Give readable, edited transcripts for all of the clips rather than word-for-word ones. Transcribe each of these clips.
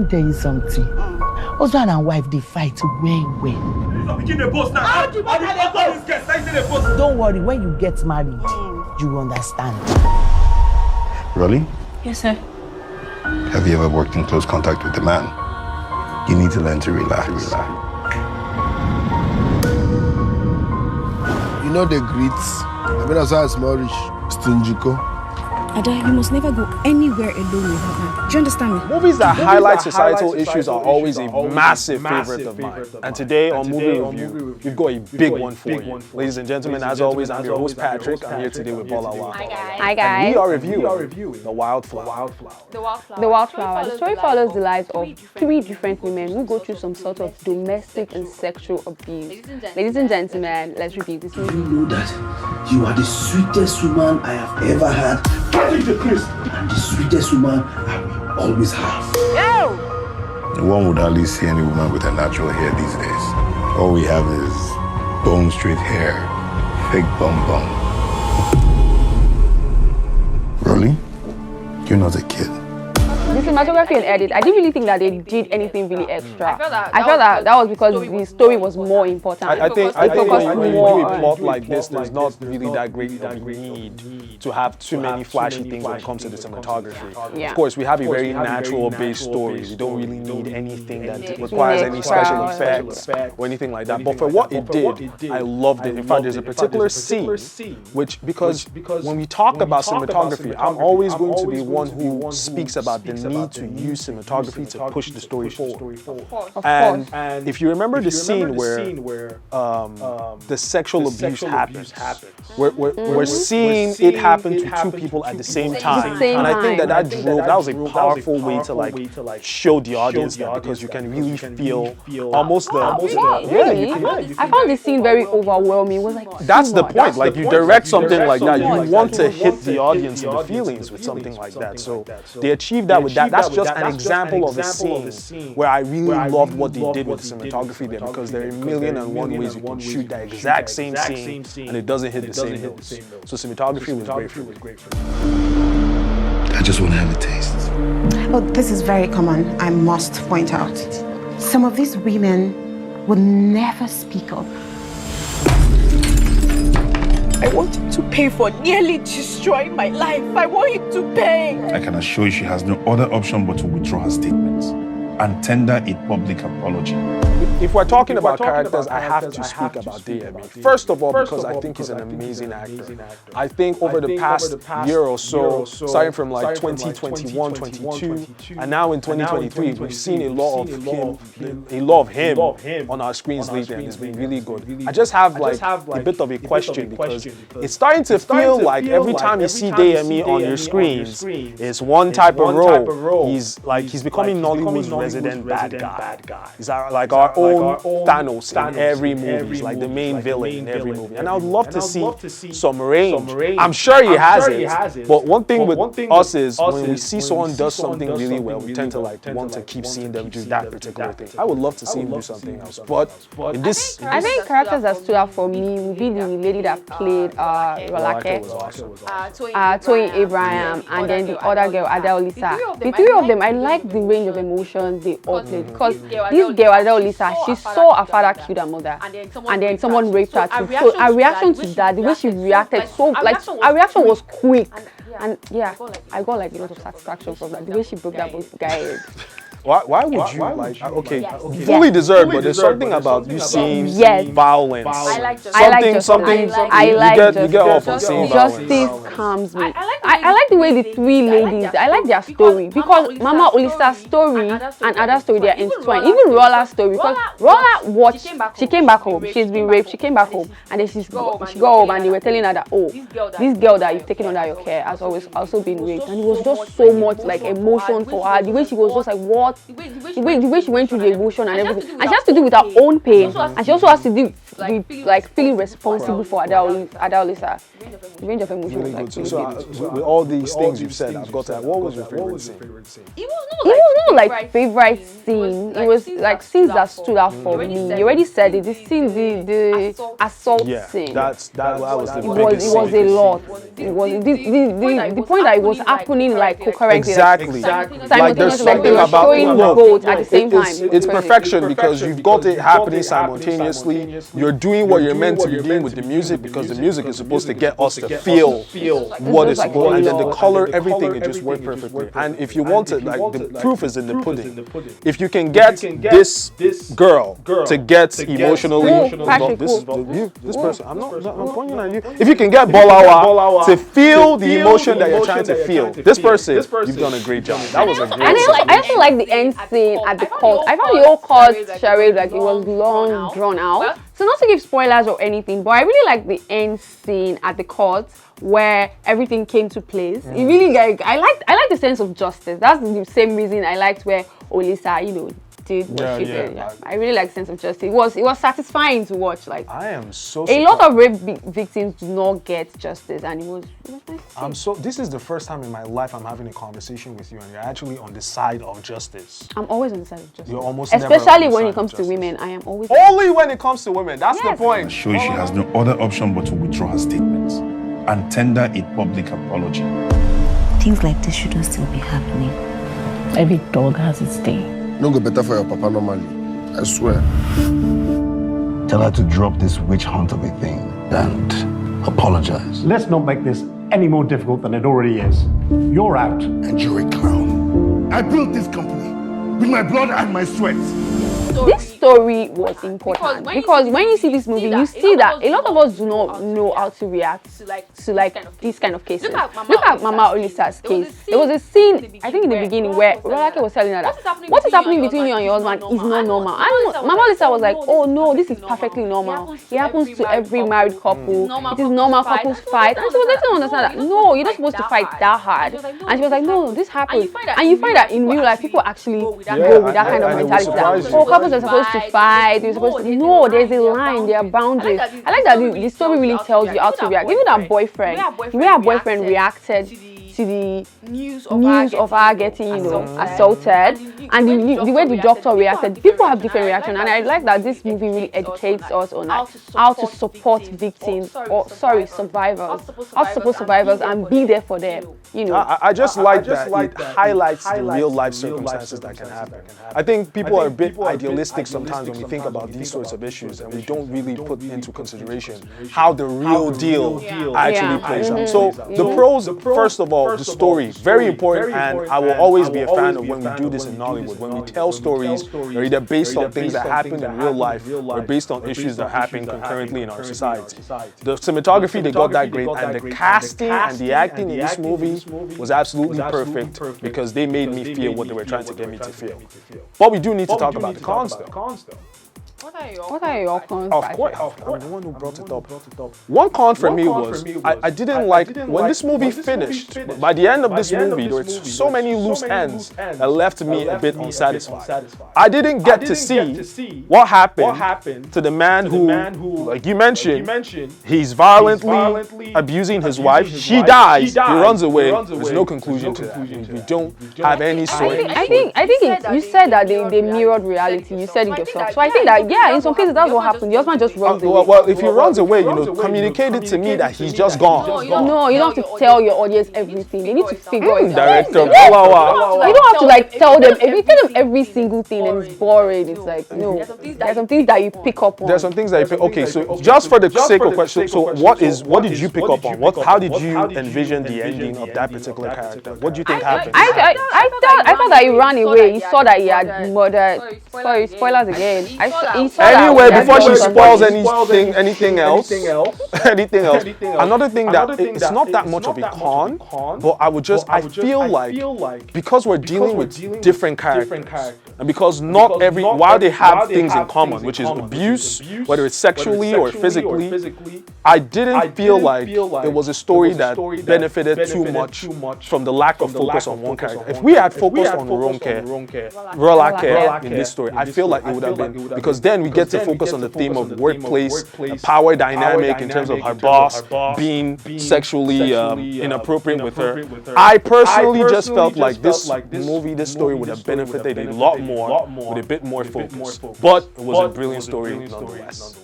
me tell you something. Husband and wife, they fight well. Don't worry, when you get married, you will understand. Rolly? Yes, sir. Have you ever worked in close contact with a man? You need to learn to relax. You know the grits. I mean, as a small rich, stingy. Ada, you must never go anywhere alone without me. Do you understand me? Movies that highlight societal issues are always a massive favorite of mine. And today on Movie Review, we've got a big one for you. Ladies and gentlemen, as always, I'm your host Patrick. I'm here today with Bolawa. Hi guys. And we are reviewing The Wildflower. The Wildflower. The story follows the lives of three different women who go through some sort of domestic and sexual abuse. Ladies and gentlemen, let's review this movie. You know that you are the sweetest woman I have ever had. And the sweetest woman I will always have. One would hardly see any woman with a natural hair these days. All we have is bone straight hair, fake bum. Rolly, you're not a kid. The cinematography and edit, I didn't really think that they did anything really extra. I felt that was because the story was more important. I think when you do a plot like this, there's not really that great of a need to have too many flashy things when it comes to the cinematography. Yeah. Of course, we have a very natural-based story. We don't really need anything that requires any special effects or anything like that. But for what it did, I loved it. In fact, there's a particular scene which, because when we talk about cinematography, I'm always going to be one who speaks about the need to use cinematography to push the story forward. And if you remember the scene where the sexual abuse happens, we're seeing it happen to two people at the same time. And I think that was a powerful way to like show the audience that, because you can really feel almost Really? I found this scene very overwhelming. It was like, that's the point. Like, you direct something like that, you want to hit the audience in the feelings with something like that. So they achieved that with that. That's just an example of a scene where I really loved what they did with the cinematography there, because there are a million and one ways you can shoot that exact same scene and it doesn't hit the same notes. So cinematography was great for me. I just want to have a taste. Oh, this is very common, I must point out. Some of these women would never speak up. I want him to pay for nearly destroying my life. I want him to pay. I can assure you she has no other option but to withdraw her statements and tender a public apology. If we're talking about characters, I have to speak about Deyemi. First of all, because I think he's an amazing actor. I think over the past year or so, starting from like 2021, 22, and now in 2023, we've seen a lot of him on our screens lately, and it's been really good. I just have like a bit of a question, because it's starting to feel like every time you see Deyemi on your screens, it's one type of role. He's becoming Nollywood's resident bad guy. He's like our own Thanos in every movie. He's like the main villain in every movie. And I would love to see some range. I'm sure he has it. But one thing with us is when we see someone does something really well, we tend to like want to keep seeing them do that particular thing. I would love to see him do something else. But in this, I think characters that stood out for me would be the lady that played Rolake, Toyin Abraham, and then the other girl, Adaolisa. The three of them, I like the range of emotions they all played, because this girl, Adaolisa, she saw her father kill her mother, and then someone raped her too. So her reaction to that, the way she reacted, her reaction was quick. And yeah, I got like a lot of satisfaction from that. The way she broke that guy head. Why would you like? Okay, fully deserved, but there's something about you seeing violence. I like justice. You get off on seeing violence. Justice calms me. I like the way the three ladies, I like their story, because Mama Olisa's story and Ada's story, they are intertwined. Even Rola's story, because Rola watched, she came back home, she's been raped, she came back home, and then she got home and they were telling her that, oh, this girl that you've taken under your care has also been raped. And it was just so much like emotion for her, the way she was just like, what? The way she went through the emotion and everything, and she has to do with her own pain, and she also has to do with like feeling responsible for Adaolisa. The range of emotions was like with all these things you've said, I've got to. What was your favorite scene? It was not like favorite scene. It was like scenes that stood out for me. You already said it. The scene, the assault scene. That was the It was a lot. It was the point that it was happening like concurrently. Exactly. Like there's something about showing both at the same time. It's perfection because you've got it happening simultaneously. You're doing what you're meant to be doing with the music because the music is supposed to get us to feel what is supposed, and then the color, everything, it just worked perfectly. And if you want it, like the proof is in the pudding. If you can get this girl to get emotionally, this person, I'm pointing at you. If you can get Bolawa to feel the emotion that you're trying to feel, this person, you've done a great job. That was a great scene. I also like the end scene at the court. I found the whole court charade like it was long, drawn out. So not to give spoilers or anything, but I really like the end scene at the court where everything came to place. It really like I like the sense of justice. That's the same reason I liked where Olisa, did what she did. I really like the sense of justice. It was satisfying to watch. Like I am so a lot of rape victims do not get justice, and it was nice. This is the first time in my life I'm having a conversation with you, and you're actually on the side of justice. I'm always on the side of justice. You're almost especially when it comes to women. I am always only when it comes to women. That's the point. Shows she has no other option but to withdraw her statements and tender a public apology. Things like this shouldn't still be happening. Every dog has its day. No go better for your papa normally. I swear. Tell her to drop this witch hunt of a thing and apologize. Let's not make this any more difficult than it already is. You're out. And you're a clown. I built this company with my blood and my sweat. This story was important because when you see this movie, you see that a lot of us do not know how to react to like these kind of cases. Look at Mama Olisa's case. There was a scene, I think in the beginning, where Rolake was telling her that what is happening between you and your husband is not normal. And Mama Olisa was like, oh no, this is perfectly normal. It happens to every married couple. It is normal, couples fight. And she was letting her understand that no, you're not supposed to fight that hard. And she was like, no, this happens. And you find that in real life, people actually go with that kind of mentality. Oh, couples are supposed to fight. You're supposed to. No, there's a line. There are boundaries. I like that the story really tells you how to react. Even our boyfriend, the way our boyfriend reacted to the news of her getting, assaulted, and the way the doctor reacted. People have different reactions, and I like that this movie really educates us on how to support victims, survivors, how to support survivors and be there for them. I just like that it highlights the real life circumstances that can happen. I think people are a bit idealistic sometimes when we think about these sorts of issues, and we don't really put into consideration how the real deal actually plays out. So the pros, first of all, the story, very important, and I will always be a fan of when we do this in Nollywood, when we tell stories that are either based on things that happen in real life or based on issues that happen concurrently in our society. The cinematography, they got that great, and the casting and the acting in this movie was absolutely perfect because they made me feel what they were trying to get me to feel. But we do need to talk about the cons though. What are your cons? Of course, I'm the one who brought it up. One con for me was I didn't like when this movie finished. By the end of this movie, there were so many loose ends that left me a bit unsatisfied. I didn't get to see what happened to the man who, like you mentioned, he's violently abusing his wife. She dies. He runs away. There's no conclusion to that. We don't have any sort. I think you said that they mirrored reality. You said it yourself. So I think that in some cases that's what happened. The husband just runs away. Well, if he runs away, communicate it to me that he's just gone. No, you don't have to tell your audience everything. They need to figure it out. Director, you don't have to tell them. If you tell them every single thing and it's boring, it's like no. There's some things that you pick up on. There's some things that you pick. Okay, so just for the sake of question, so what did you pick up on? How did you envision the ending of that particular character? What do you think happened? I thought that he ran away. He saw that he had murdered. Sorry, spoilers again. Anyway, before she spoils anything else. Another thing that it's not that much of a con, but I feel like because we're dealing with different characters, and because not every, while they have things in common, which is abuse, whether it's sexually or physically, I didn't feel like it was a story that benefited too much from the lack of focus on one character. If we had focused on Rolake in this story, I feel like it would have been, because then we get to focus on the theme of workplace, power dynamic in terms of her boss being sexually inappropriate with her. I personally just felt like this movie, this story would have benefited a lot more with a bit more focus. But it was a brilliant story nonetheless.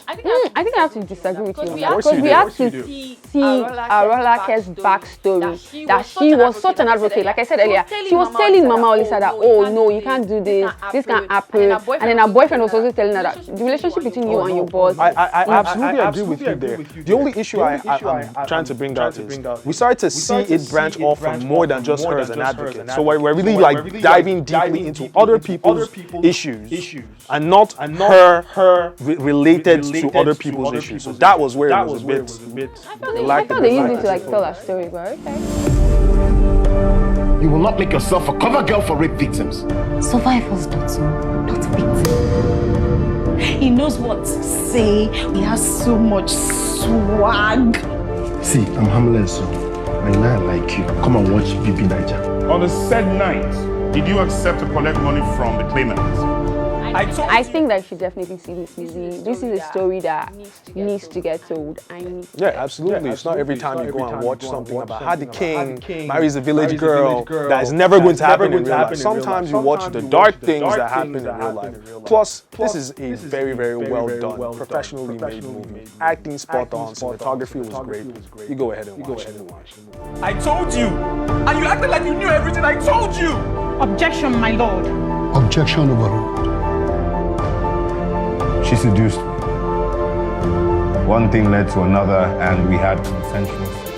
I think I have to disagree with you because we have to see Arolake's backstory, that she was such an advocate. Like I said earlier, she was telling Mama Olisa that, oh no, you can't do this can't happen. And then her boyfriend was also telling her that the relationship between you and your boss. I absolutely agree with you there. The only issue I'm trying to bring out is we started to see it branch off from more than just her as an advocate. So we're really like diving deeply into other people's issues and not her related to other people's issues. So that was where it was a bit. I thought they used it to like tell a story, but okay. You will not make yourself a cover girl for rape victims. Survivors, Dotso, not victims. He knows what to say. He has so much swag. See, I'm harmless, and I like you. Come and watch BB Niger. On the said night, did you accept to collect money from the claimant? I think that you should definitely see this movie. This is a story that needs to get told. Yeah, absolutely. It's not every time you go and watch something about how the king marries a village girl that is never going to happen in real life. Sometimes you watch the dark things that happen in real life. Plus, this is a very, very well done, professionally made movie. Acting spot on, cinematography was great. You go ahead and watch it. I told you! And you acted like you knew everything. I told you! Objection, my lord. Objection overruled. She seduced me. One thing led to another, and we had consensual sex.